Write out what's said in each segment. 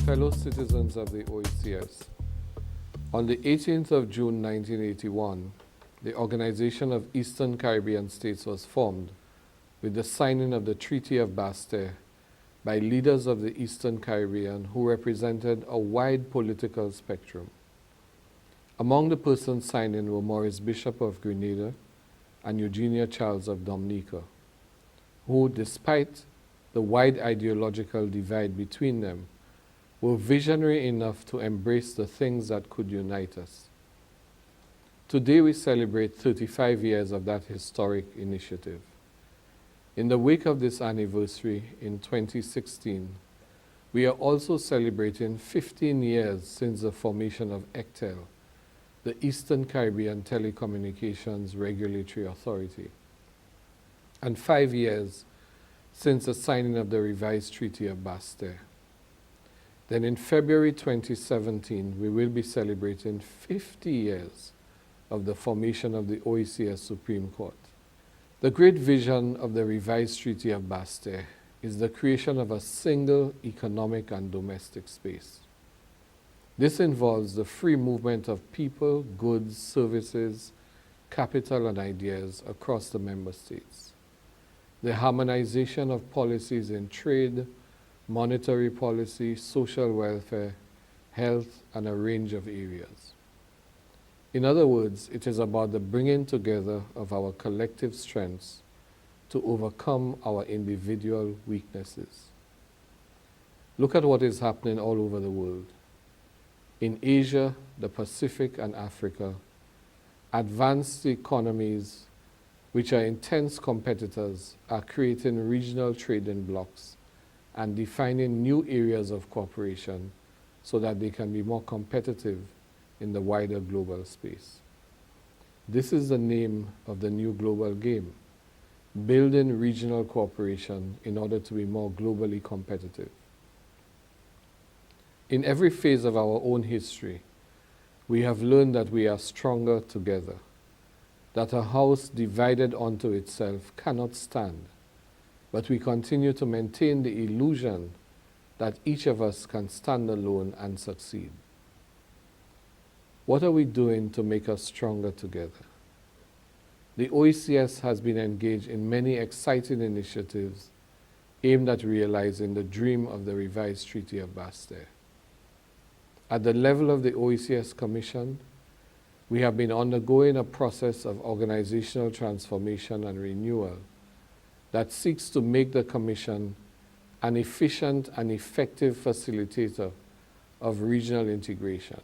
fellow citizens of the OECS, on the 18th of June 1981, the Organization of Eastern Caribbean States was formed with the signing of the Treaty of Bastille by leaders of the Eastern Caribbean who represented a wide political spectrum. Among the persons signing were Maurice Bishop of Grenada and Eugenia Charles of Dominica, who, despite the wide ideological divide between them, were visionary enough to embrace the things that could unite us. Today we celebrate 35 years of that historic initiative. In the wake of this anniversary in 2016, we are also celebrating 15 years since the formation of ECTEL, the Eastern Caribbean Telecommunications Regulatory Authority, and 5 years since the signing of the revised Treaty of Bastille. Then in February 2017, we will be celebrating 50 years of the formation of the OECS Supreme Court. The great vision of the revised Treaty of Bastille is the creation of a single economic and domestic space. This involves the free movement of people, goods, services, capital, and ideas across the member states. The harmonization of policies in trade, monetary policy, social welfare, health, and a range of areas. In other words, it is about the bringing together of our collective strengths to overcome our individual weaknesses. Look at what is happening all over the world. In Asia, the Pacific, and Africa, advanced economies, which are intense competitors, are creating regional trading blocs and defining new areas of cooperation so that they can be more competitive in the wider global space. This is the name of the new global game, building regional cooperation in order to be more globally competitive. In every phase of our own history, we have learned that we are stronger together, that a house divided onto itself cannot stand, but we continue to maintain the illusion that each of us can stand alone and succeed. What are we doing to make us stronger together? The OECS has been engaged in many exciting initiatives aimed at realizing the dream of the revised Treaty of Bastille. At the level of the OECS Commission, we have been undergoing a process of organizational transformation and renewal that seeks to make the Commission an efficient and effective facilitator of regional integration.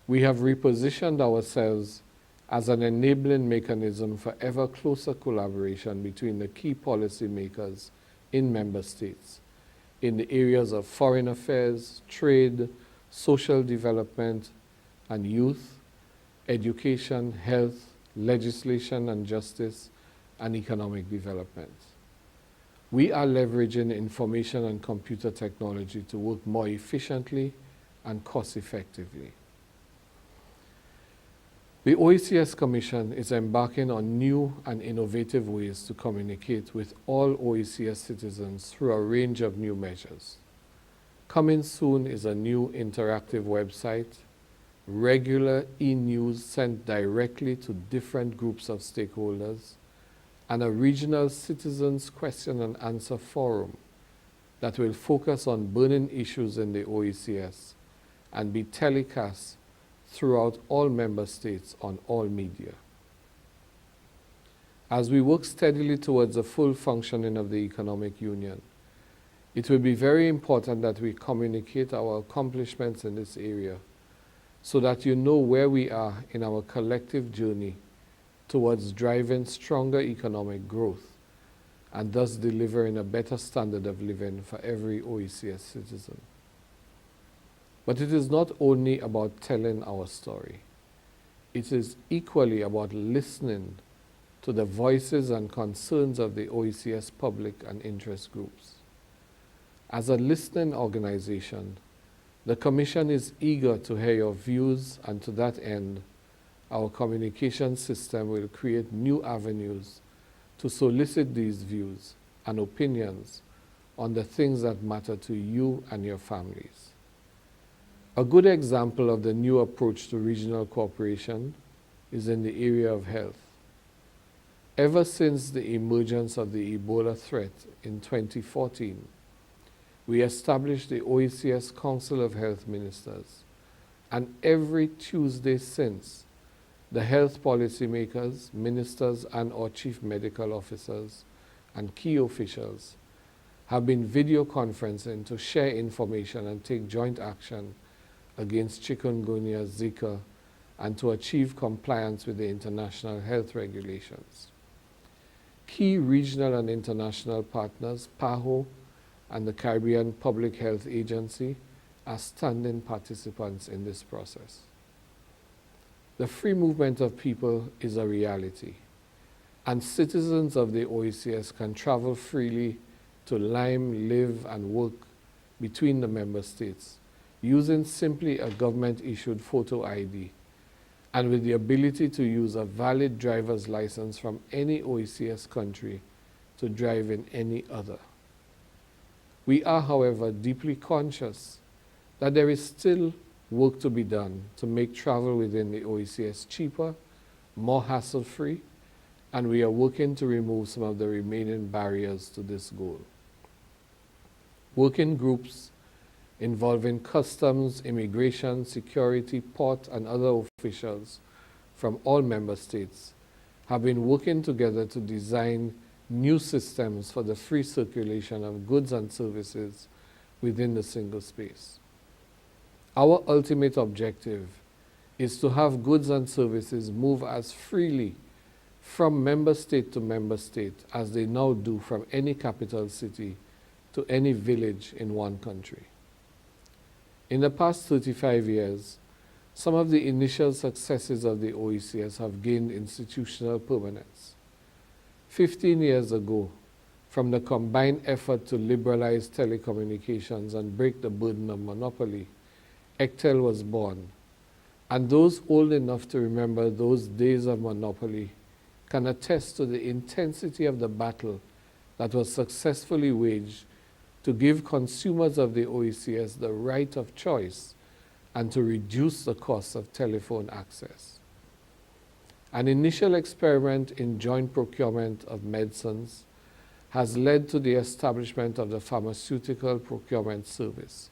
We have repositioned ourselves as an enabling mechanism for ever closer collaboration between the key policymakers in member states in the areas of foreign affairs, trade, social development, and youth, education, health, legislation and justice, and economic development. We are leveraging information and computer technology to work more efficiently and cost-effectively. The OECS Commission is embarking on new and innovative ways to communicate with all OECS citizens through a range of new measures. Coming soon is a new interactive website, regular e-news sent directly to different groups of stakeholders, and a regional citizens question and answer forum that will focus on burning issues in the OECS and be telecast throughout all member states on all media. As we work steadily towards the full functioning of the economic union, it will be very important that we communicate our accomplishments in this area so that you know where we are in our collective journey towards driving stronger economic growth and thus delivering a better standard of living for every OECS citizen. But it is not only about telling our story. It is equally about listening to the voices and concerns of the OECS public and interest groups. As a listening organization, the Commission is eager to hear your views, and to that end, our communication system will create new avenues to solicit these views and opinions on the things that matter to you and your families. A good example of the new approach to regional cooperation is in the area of health. Ever since the emergence of the Ebola threat in 2014, we established the OECS Council of Health Ministers, and every Tuesday since, the health policymakers, ministers, and our chief medical officers and key officials have been video conferencing to share information and take joint action against chikungunya, Zika, and to achieve compliance with the international health regulations. Key regional and international partners, PAHO and the Caribbean Public Health Agency, are standing participants in this process. The free movement of people is a reality, and citizens of the OECS can travel freely to Lyme, live, and work between the member states using simply a government-issued photo ID and with the ability to use a valid driver's license from any OECS country to drive in any other. We are, however, deeply conscious that there is still work to be done to make travel within the OECS cheaper, more hassle-free, and we are working to remove some of the remaining barriers to this goal. Working groups involving customs, immigration, security, port, and other officials from all member states have been working together to design new systems for the free circulation of goods and services within the single space. Our ultimate objective is to have goods and services move as freely from member state to member state as they now do from any capital city to any village in one country. In the past 35 years, some of the initial successes of the OECS have gained institutional permanence. 15 years ago, from the combined effort to liberalize telecommunications and break the burden of monopoly, ECTEL was born. And those old enough to remember those days of monopoly can attest to the intensity of the battle that was successfully waged to give consumers of the OECS the right of choice and to reduce the cost of telephone access. An initial experiment in joint procurement of medicines has led to the establishment of the Pharmaceutical Procurement Service,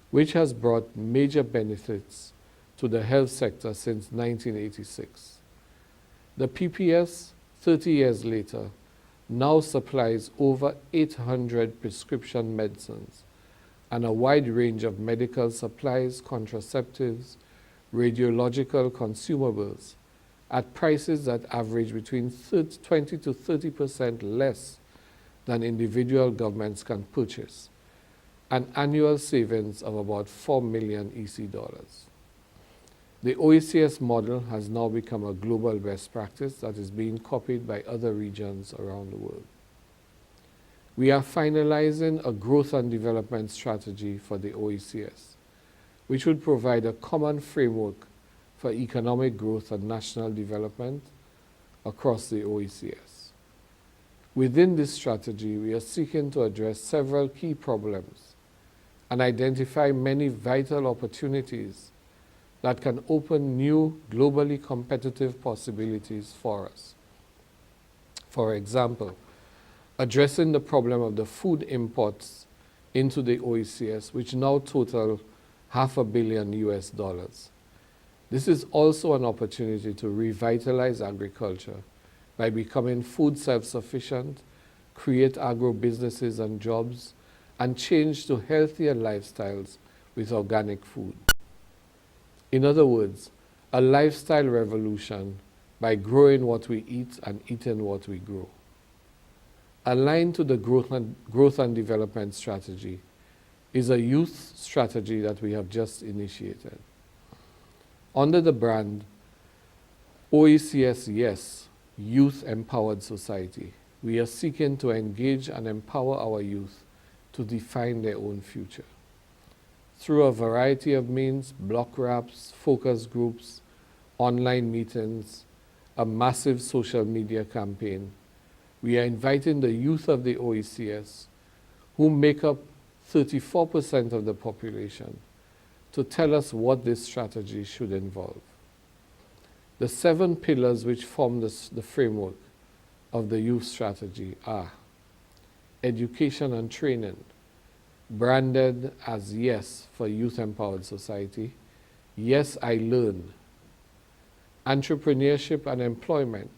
which has brought major benefits to the health sector since 1986. The PPS, 30 years later, now supplies over 800 prescription medicines and a wide range of medical supplies, contraceptives, radiological consumables at prices that average between 20 to 30% less than individual governments can purchase, an annual savings of about 4 million EC dollars. The OECS model has now become a global best practice that is being copied by other regions around the world. We are finalizing a growth and development strategy for the OECS, which would provide a common framework for economic growth and national development across the OECS. Within this strategy, we are seeking to address several key problems and identify many vital opportunities that can open new, globally competitive possibilities for us. For example, addressing the problem of the food imports into the OECS, which now total $500 million US. This is also an opportunity to revitalize agriculture by becoming food self-sufficient, create agro-businesses and jobs, and change to healthier lifestyles with organic food. In other words, a lifestyle revolution by growing what we eat and eating what we grow. Aligned to the growth and development strategy is a youth strategy that we have just initiated. Under the brand OECS Yes, Youth Empowered Society, we are seeking to engage and empower our youth to define their own future. Through a variety of means, block wraps, focus groups, online meetings, a massive social media campaign, we are inviting the youth of the OECS who make up 34% of the population, to tell us what this strategy should involve. The 7 pillars which form the framework of the youth strategy are education and training, branded as YES for Youth Empowered Society, Yes I Learn; entrepreneurship and employment,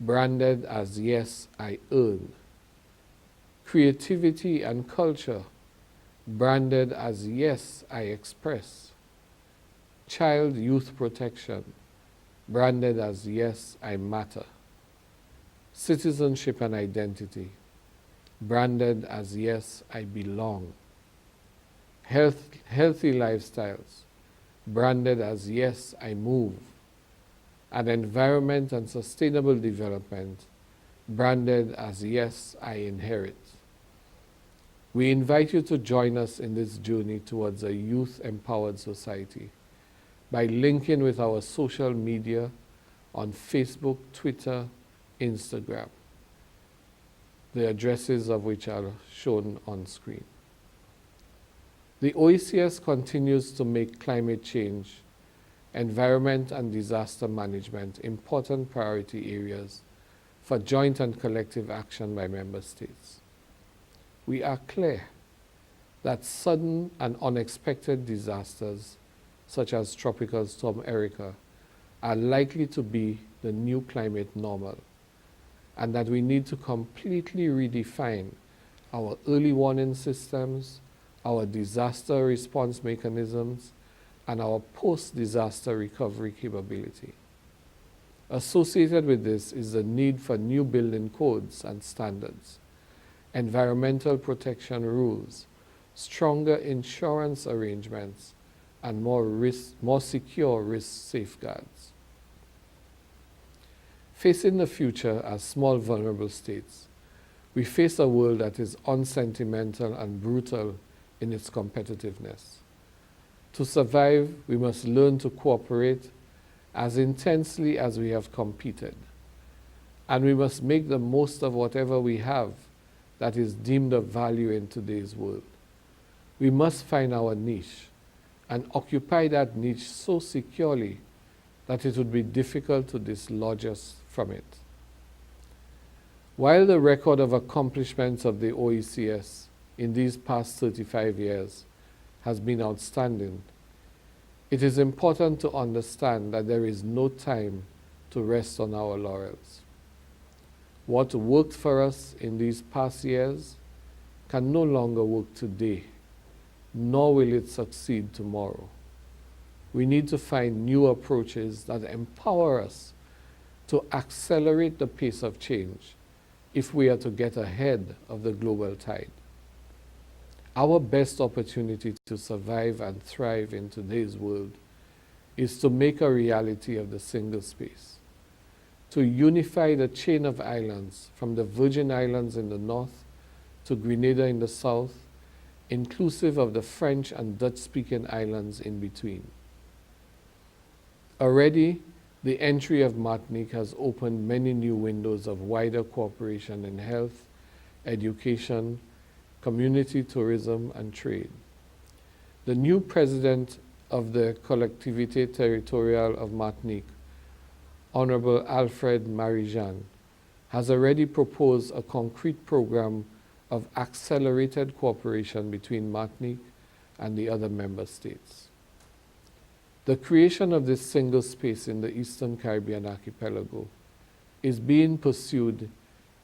branded as Yes I Earn; creativity and culture, branded as Yes I Express; child youth protection, branded as Yes I Matter; citizenship and identity, branded as Yes I Belong; healthy lifestyles, branded as Yes I Move; and environment and sustainable development, branded as Yes I Inherit. We invite you to join us in this journey towards a youth-empowered society by linking with our social media on Facebook, Twitter, Instagram, the addresses of which are shown on screen. The OECS continues to make climate change, environment and disaster management important priority areas for joint and collective action by member states. We are clear that sudden and unexpected disasters, such as Tropical Storm Erica, are likely to be the new climate normal, and that we need to completely redefine our early warning systems, our disaster response mechanisms, and our post-disaster recovery capability. Associated with this is the need for new building codes and standards, environmental protection rules, stronger insurance arrangements, and more secure risk safeguards. Facing the future as small vulnerable states, we face a world that is unsentimental and brutal in its competitiveness. To survive, we must learn to cooperate as intensely as we have competed, and we must make the most of whatever we have that is deemed of value in today's world. We must find our niche and occupy that niche so securely that it would be difficult to dislodge us from it. While the record of accomplishments of the OECS in these past 35 years has been outstanding, it is important to understand that there is no time to rest on our laurels. What worked for us in these past years can no longer work today, nor will it succeed tomorrow. We need to find new approaches that empower us to accelerate the pace of change if we are to get ahead of the global tide. Our best opportunity to survive and thrive in today's world is to make a reality of the single space, to unify the chain of islands from the Virgin Islands in the north to Grenada in the south, inclusive of the French and Dutch-speaking islands in between. Already, the entry of Martinique has opened many new windows of wider cooperation in health, education, community tourism, and trade. The new president of the Collectivité Territoriale of Martinique, Honorable Alfred Marie-Jeanne, has already proposed a concrete program of accelerated cooperation between Martinique and the other member states. The creation of this single space in the Eastern Caribbean archipelago is being pursued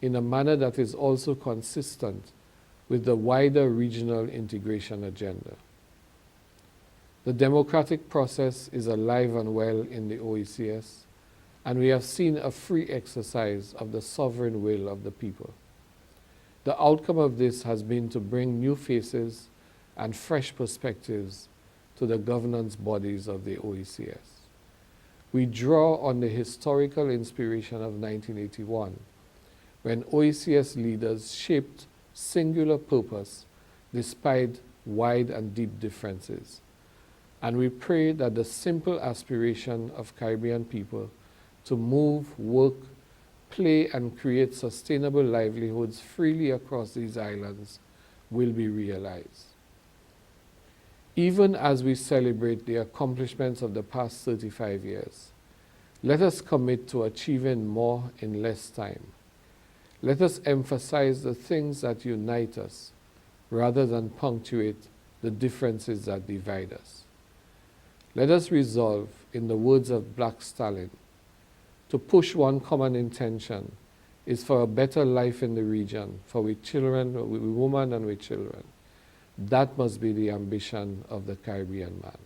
in a manner that is also consistent with the wider regional integration agenda. The democratic process is alive and well in the OECS, and we have seen a free exercise of the sovereign will of the people. The outcome of this has been to bring new faces and fresh perspectives to the governance bodies of the OECS. We draw on the historical inspiration of 1981, when OECS leaders shaped singular purpose despite wide and deep differences. And we pray that the simple aspiration of Caribbean people to move, work, play, and create sustainable livelihoods freely across these islands will be realized. Even as we celebrate the accomplishments of the past 35 years, let us commit to achieving more in less time. Let us emphasize the things that unite us rather than punctuate the differences that divide us. Let us resolve, in the words of Black Stalin, to push one common intention is for a better life in the region, for we children, we women and we children. That must be the ambition of the Caribbean man.